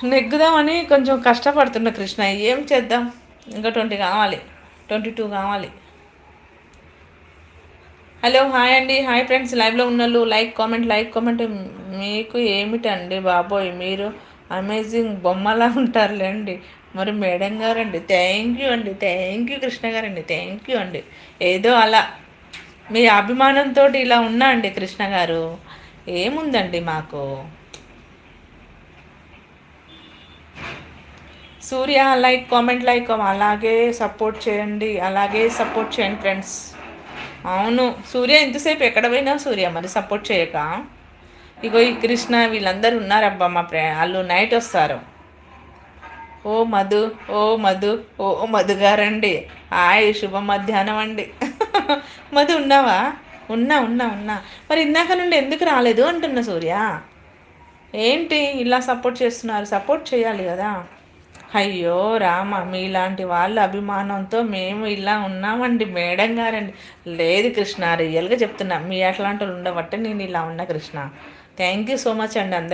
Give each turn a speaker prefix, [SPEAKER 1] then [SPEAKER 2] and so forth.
[SPEAKER 1] నెగ్గుదామని కొంచెం కష్టపడుతున్న కృష్ణ. ఏం చేద్దాం? ఇంకా 20 కావాలి, 22 కావాలి. హలో, హాయ్ అండి, హాయ్ ఫ్రెండ్స్, లైవ్లో ఉన్నోళ్ళు లైక్ కామెంట్. మీకు ఏమిటండి బాబోయ్, మీరు అమేజింగ్ బొమ్మలా ఉంటారులేండి. మరి మేడం గారండి, థ్యాంక్ యూ అండి, థ్యాంక్ యూ కృష్ణ గారండి, థ్యాంక్ యూ అండి. ఏదో అలా మీ అభిమానంతో ఇలా ఉన్నా అండి కృష్ణ గారు. ఏముందండి మాకు. సూర్య అలాగే సపోర్ట్ చేయండి, అలాగే సపోర్ట్ చేయండి ఫ్రెండ్స్. అవును సూర్య, ఎంతసేపు ఎక్కడ పోయినావు సూర్య మరి సపోర్ట్ చేయక. ఇగో ఈ కృష్ణ వీళ్ళందరూ ఉన్నారబ్బా, మా వాళ్ళు నైట్ వస్తారు. ఓ మధు, ఓ మధు, ఓ మధు గారండి, హాయ్ శుభ మధ్యాహ్నం అండి. మధు ఉన్నావా? ఉన్నా. మరి ఇందాక నుండి ఎందుకు రాలేదు అంటున్నా సూర్య. ఏంటి ఇలా సపోర్ట్ చేస్తున్నారు? సపోర్ట్ చేయాలి కదా. అయ్యో రామ, మీలాంటి వాళ్ళ అభిమానంతో మేము ఇలా ఉన్నామండి మేడం గారండి. లేదు కృష్ణ, రియల్గా చెప్తున్నా, మీ అట్లాంటి వాళ్ళు ఉండబట్టే నేను ఇలా ఉన్నా Krishna. Thank you so much అండి అందరు.